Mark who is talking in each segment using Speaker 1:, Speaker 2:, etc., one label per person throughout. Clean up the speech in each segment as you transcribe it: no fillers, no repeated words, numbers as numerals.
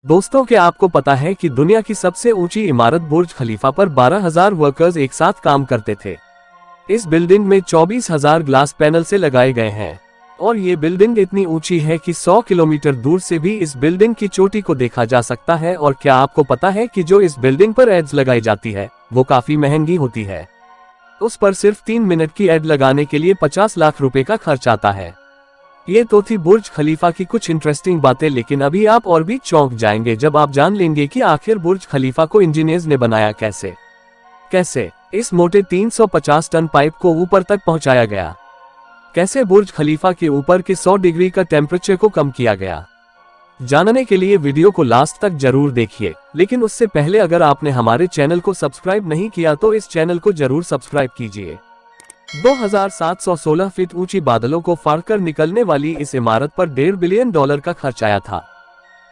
Speaker 1: दोस्तों, क्या आपको पता है कि दुनिया की सबसे ऊंची इमारत बुर्ज खलीफा पर 12,000 वर्कर्स एक साथ काम करते थे। इस बिल्डिंग में 24,000 ग्लास पैनल से लगाए गए हैं और ये बिल्डिंग इतनी ऊंची है कि 100 किलोमीटर दूर से भी इस बिल्डिंग की चोटी को देखा जा सकता है। और क्या आपको पता है कि जो इस बिल्डिंग पर एड्स लगाई जाती है वो काफी महंगी होती है। उस पर सिर्फ 3 मिनट की एड लगाने के लिए 50 लाख रुपए का खर्च आता है। ये तो थी बुर्ज खलीफा की कुछ इंटरेस्टिंग बातें, लेकिन अभी आप और भी चौंक जाएंगे जब आप जान लेंगे कि आखिर बुर्ज खलीफा को इंजीनियर्स ने बनाया कैसे इस मोटे 350 टन पाइप को ऊपर तक पहुंचाया गया, कैसे बुर्ज खलीफा के ऊपर के 100 डिग्री का टेम्परेचर को कम किया गया। जानने के लिए वीडियो को लास्ट तक जरूर देखिए, लेकिन उससे पहले अगर आपने हमारे चैनल को सब्सक्राइब नहीं किया तो इस चैनल को जरूर सब्सक्राइब कीजिए। 2716 फीट ऊंची बादलों को फाड़कर निकलने वाली इस इमारत पर $1.5 बिलियन का खर्च आया था,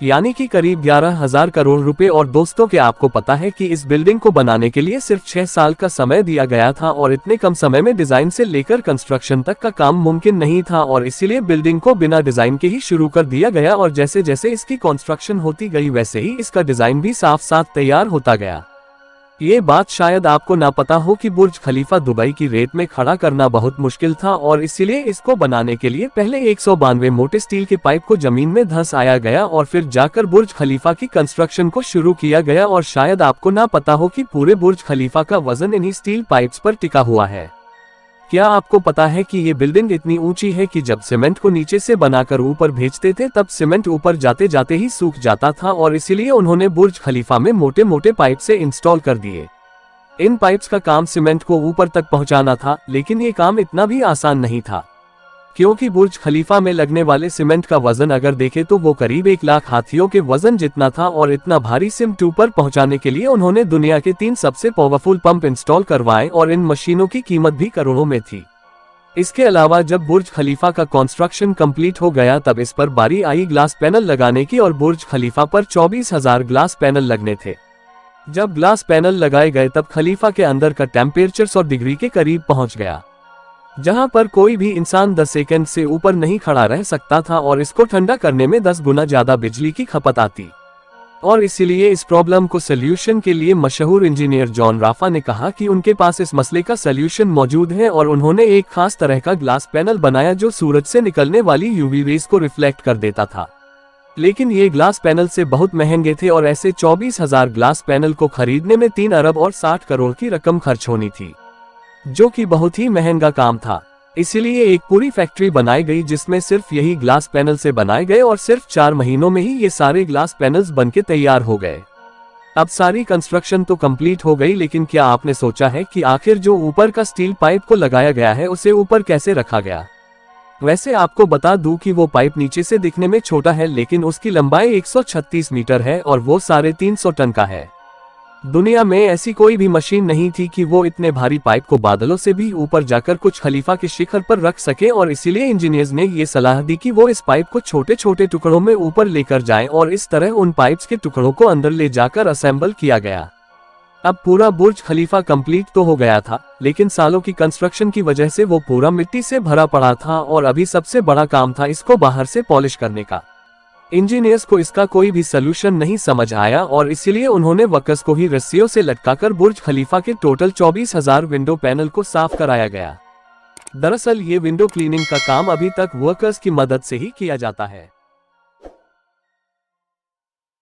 Speaker 1: यानी कि करीब 11,000 करोड़ रुपए। और दोस्तों, क्या आपको पता है कि इस बिल्डिंग को बनाने के लिए सिर्फ 6 साल का समय दिया गया था और इतने कम समय में डिजाइन से लेकर कंस्ट्रक्शन तक का काम मुमकिन नहीं था और इसीलिए बिल्डिंग को बिना डिजाइन के ही शुरू कर दिया गया और जैसे जैसे इसकी कंस्ट्रक्शन होती गई वैसे ही इसका डिजाइन भी साफ साफ तैयार होता गया। ये बात शायद आपको ना पता हो कि बुर्ज खलीफा दुबई की रेत में खड़ा करना बहुत मुश्किल था और इसीलिए इसको बनाने के लिए पहले 192 मोटे स्टील के पाइप को जमीन में धंसाया गया और फिर जाकर बुर्ज खलीफा की कंस्ट्रक्शन को शुरू किया गया। और शायद आपको ना पता हो कि पूरे बुर्ज खलीफा का वजन इन्हीं स्टील पाइप्स पर टिका हुआ है। क्या आपको पता है कि ये बिल्डिंग इतनी ऊंची है कि जब सीमेंट को नीचे से बनाकर ऊपर भेजते थे तब सीमेंट ऊपर जाते जाते ही सूख जाता था और इसीलिए उन्होंने बुर्ज खलीफा में मोटे मोटे पाइप से इंस्टॉल कर दिए। इन पाइप्स का काम सीमेंट को ऊपर तक पहुंचाना था, लेकिन ये काम इतना भी आसान नहीं था, क्योंकि बुर्ज खलीफा में लगने वाले सीमेंट का वजन अगर देखें तो वो करीब 1 लाख हाथियों के वजन जितना था और इतना भारी सीमेंट ऊपर पहुंचाने के लिए उन्होंने दुनिया के 3 सबसे पावरफुल पंप इंस्टॉल करवाए और इन मशीनों की कीमत भी करोड़ों में थी। इसके अलावा जब बुर्ज खलीफा का कंस्ट्रक्शन कंप्लीट हो गया तब इस पर बारी आई ग्लास पैनल लगाने की और बुर्ज खलीफा पर 24,000 ग्लास पैनल लगने थे। जब ग्लास पैनल लगाए गए तब खलीफा के अंदर का टेम्परेचर 100 डिग्री के करीब पहुंच गया, जहां पर कोई भी इंसान 10 सेकंड से ऊपर नहीं खड़ा रह सकता था और इसको ठंडा करने में 10 गुना ज्यादा बिजली की खपत आती। और इसीलिए इस प्रॉब्लम को सल्यूशन के लिए मशहूर इंजीनियर जॉन राफा ने कहा कि उनके पास इस मसले का सल्यूशन मौजूद है और उन्होंने एक खास तरह का ग्लास पैनल बनाया जो सूरज से निकलने वाली यूवी रेज को रिफ्लेक्ट कर देता था। लेकिन ये ग्लास पैनल से बहुत महंगे थे और ऐसे 24,000 ग्लास पैनल को खरीदने में 3 अरब और 60 करोड़ की रकम खर्च होनी थी, जो कि बहुत ही महंगा काम था। इसीलिए एक पूरी फैक्ट्री बनाई गई जिसमें सिर्फ यही ग्लास पैनल से बनाए गए और सिर्फ 4 महीनों में ही ये सारे ग्लास पैनल्स बनके तैयार हो गए। अब सारी कंस्ट्रक्शन तो कंप्लीट हो गई, लेकिन क्या आपने सोचा है कि आखिर जो ऊपर का स्टील पाइप को लगाया गया है उसे ऊपर कैसे रखा गया? वैसे आपको बता दूं कि वो पाइप नीचे से दिखने में छोटा है, लेकिन उसकी लंबाई 136 मीटर है और वो 350 टन का है। दुनिया में ऐसी कोई भी मशीन नहीं थी कि वो इतने भारी पाइप को बादलों से भी ऊपर जाकर कुछ खलीफा के शिखर पर रख सके और इसीलिए इंजीनियर्स ने ये सलाह दी कि वो इस पाइप को छोटे छोटे टुकड़ों में ऊपर लेकर जाएं और इस तरह उन पाइप्स के टुकड़ों को अंदर ले जाकर असेंबल किया गया। अब पूरा बुर्ज खलीफा कंप्लीट तो हो गया था, लेकिन सालों की कंस्ट्रक्शन की वजह से वो पूरा मिट्टी से भरा पड़ा था और अभी सबसे बड़ा काम था इसको बाहर से पॉलिश करने का। इंजीनियर्स को इसका कोई भी सलूशन नहीं समझ आया और इसीलिए उन्होंने वर्कर्स को ही रस्सियों से लटकाकर बुर्ज खलीफा के टोटल 24,000 विंडो पैनल को साफ कराया गया। दरअसल ये विंडो क्लीनिंग का काम अभी तक वर्कर्स की मदद से ही किया जाता है।